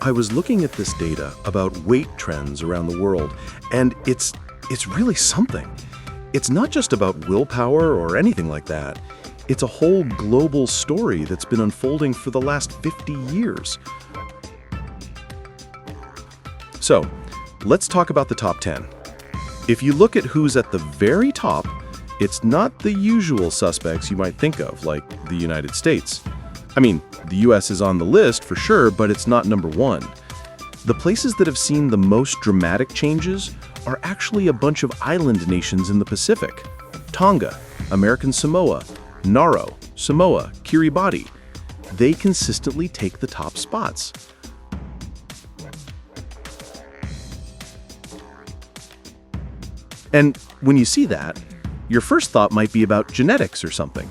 I was looking at this data about weight trends around the world, and it's really something. It's not just about willpower or anything like that. It's a whole global story that's been unfolding for the last 50 years. So, let's talk about the top 10. If you look at who's at the very top, it's not the usual suspects you might think of, like the United States. I mean, the US is on the list for sure, but it's not number one. The places that have seen the most dramatic changes are actually a bunch of island nations in the Pacific. Tonga, American Samoa, Nauru, Samoa, Kiribati. They consistently take the top spots. And when you see that, your first thought might be about genetics or something.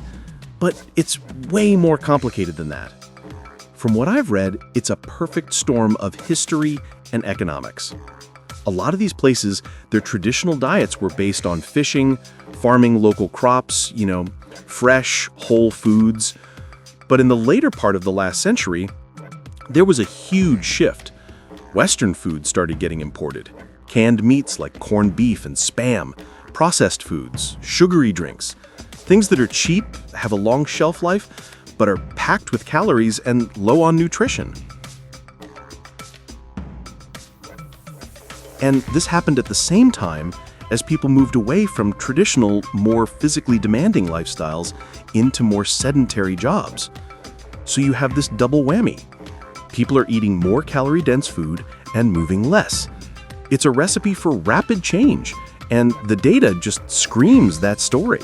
But it's way more complicated than that. From what I've read, it's a perfect storm of history and economics. A lot of these places, their traditional diets were based on fishing, farming local crops, fresh, whole foods. But in the later part of the last century, there was a huge shift. Western food started getting imported. Canned meats like corned beef and Spam, processed foods, sugary drinks, things that are cheap, have a long shelf life, but are packed with calories and low on nutrition. And this happened at the same time as people moved away from traditional, more physically demanding lifestyles into more sedentary jobs. So you have this double whammy. People are eating more calorie-dense food and moving less. It's a recipe for rapid change, and the data just screams that story.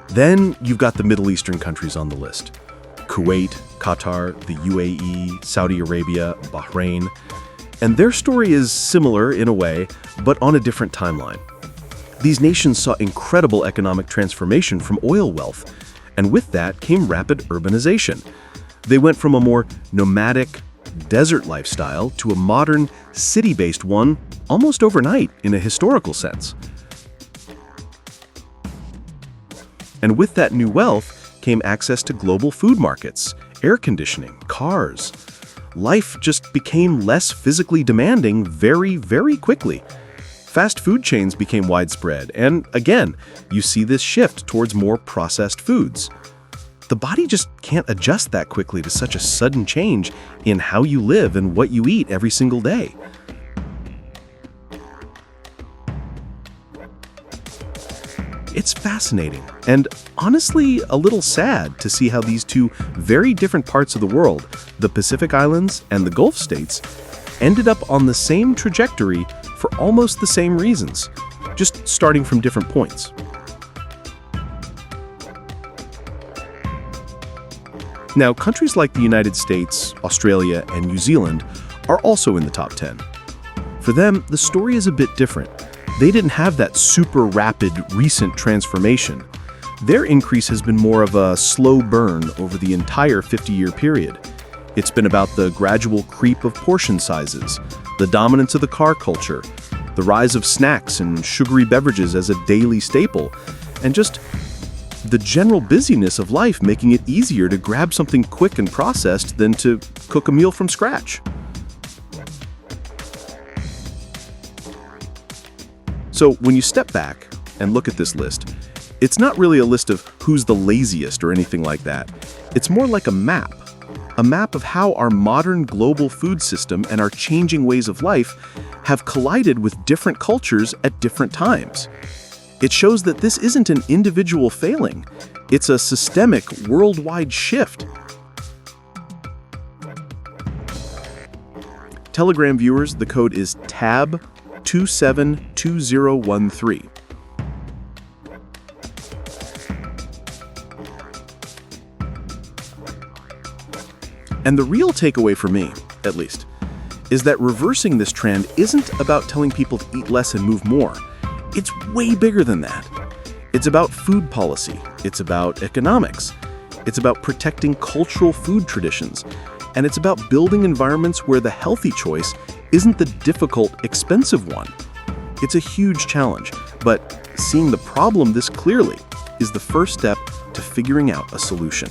Then you've got the Middle Eastern countries on the list. Kuwait, Qatar, the UAE, Saudi Arabia, Bahrain. And their story is similar in a way, but on a different timeline. These nations saw incredible economic transformation from oil wealth, and with that came rapid urbanization. They went from a more nomadic, desert lifestyle to a modern, city-based one almost overnight in a historical sense. And with that new wealth came access to global food markets, air conditioning, cars. Life just became less physically demanding very, very quickly. Fast food chains became widespread, and again, you see this shift towards more processed foods. The body just can't adjust that quickly to such a sudden change in how you live and what you eat every single day. It's fascinating and honestly a little sad to see how these two very different parts of the world, the Pacific Islands and the Gulf states, ended up on the same trajectory for almost the same reasons, just starting from different points. Now, countries like the United States, Australia, and New Zealand are also in the top 10. For them, the story is a bit different. They didn't have that super rapid, recent transformation. Their increase has been more of a slow burn over the entire 50-year period. It's been about the gradual creep of portion sizes, the dominance of the car culture, the rise of snacks and sugary beverages as a daily staple, and just the general busyness of life making it easier to grab something quick and processed than to cook a meal from scratch. So when you step back and look at this list, it's not really a list of who's the laziest or anything like that. It's more like a map of how our modern global food system and our changing ways of life have collided with different cultures at different times. It shows that this isn't an individual failing. It's a systemic, worldwide shift. Telegram viewers, the code is TAB 272013. And the real takeaway for me, at least, is that reversing this trend isn't about telling people to eat less and move more. It's way bigger than that. It's about food policy. It's about economics. It's about protecting cultural food traditions. And it's about building environments where the healthy choice isn't the difficult, expensive one. It's a huge challenge, but seeing the problem this clearly is the first step to figuring out a solution.